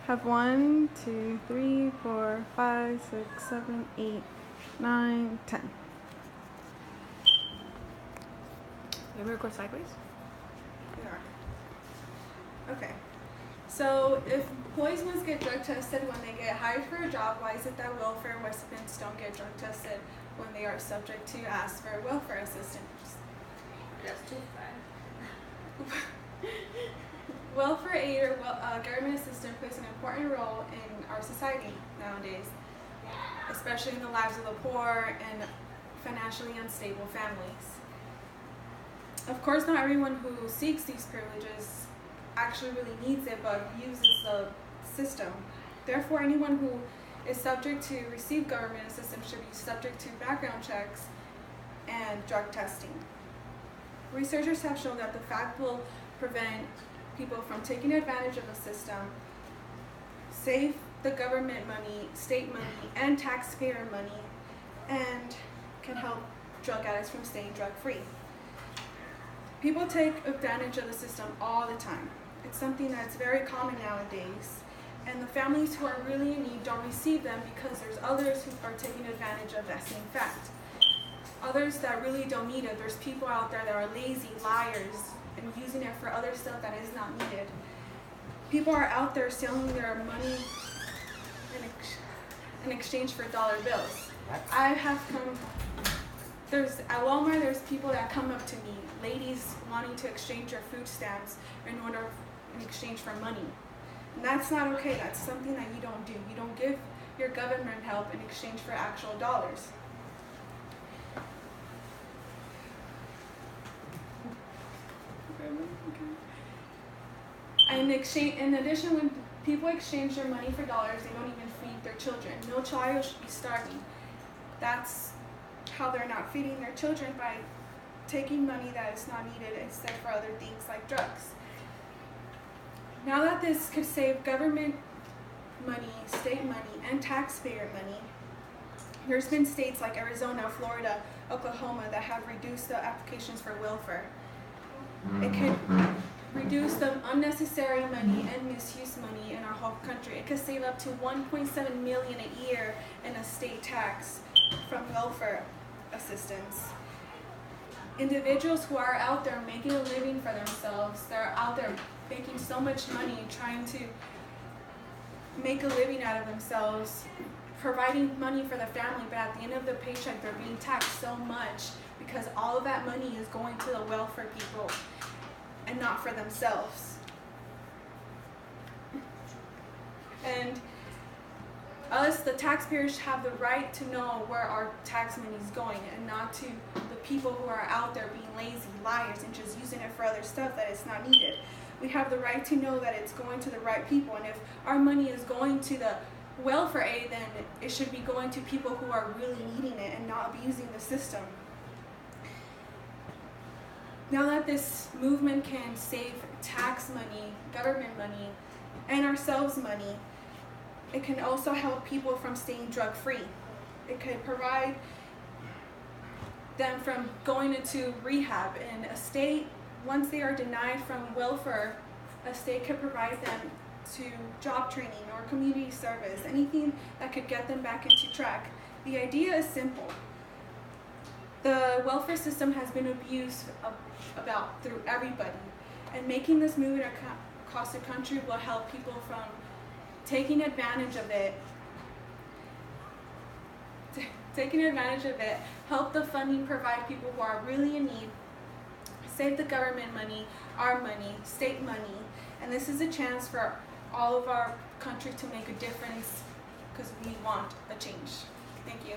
Have 1, 2, 3, 4, 5, 6, 7, 8, 9, 10. Let me record sideways. Yeah. Okay. So if employees must get drug tested when they get hired for a job, why is it that welfare recipients don't get drug tested when they are subject to ask for welfare assistance? That's too far. Welfare aid or government assistance plays an important role in our society nowadays, especially in the lives of the poor and financially unstable families. Of course, not everyone who seeks these privileges actually really needs it, but uses the system. Therefore, anyone who is subject to receive government assistance should be subject to background checks and drug testing. Researchers have shown that the fact will prevent people from taking advantage of the system, save the government money, state money, and taxpayer money, and can help drug addicts from staying drug-free. People take advantage of the system all the time. It's something that's very common nowadays, and the families who are really in need don't receive them because there's others who are taking advantage of that same fact. Others that really don't need it. There's people out there that are lazy, liars, and using it for other stuff that is not needed. People are out there selling their money in exchange for dollar bills. At Walmart, there's people that come up to me, ladies wanting to exchange their food stamps in exchange for money. And that's not okay. That's something that you don't do. You don't give your government help in exchange for actual dollars. In addition, when people exchange their money for dollars, they don't even feed their children. No child should be starving. That's how they're not feeding their children, by taking money that is not needed instead for other things like drugs. Now that this could save government money, state money, and taxpayer money, there's been states like Arizona, Florida, Oklahoma that have reduced the applications for welfare. It could reduce the unnecessary money and misuse money in our whole country. It could save up to $1.7 million a year in a state tax from welfare assistance. Individuals who are out there making a living for themselves, they're out there making so much money, trying to make a living out of themselves, providing money for the family, but at the end of the paycheck they're being taxed so much because all of that money is going to the welfare people and not for themselves. And us, the taxpayers, have the right to know where our tax money is going, and not to the people who are out there being lazy, liars, and just using it for other stuff that is not needed. We have the right to know that it's going to the right people, and if our money is going to the welfare aid, then it should be going to people who are really needing it and not abusing the system. Now that this movement can save tax money, government money, and ourselves money, it can also help people from staying drug-free. It could prevent them from going into rehab. And a state, once they are denied from welfare, a state could provide them to job training or community service, anything that could get them back into track. The idea is simple. The welfare system has been abused through everybody, and making this movement across the country will help people from taking advantage of it, help the funding provide people who are really in need, save the government money, our money, state money, and this is a chance for all of our country to make a difference because we want a change. Thank you.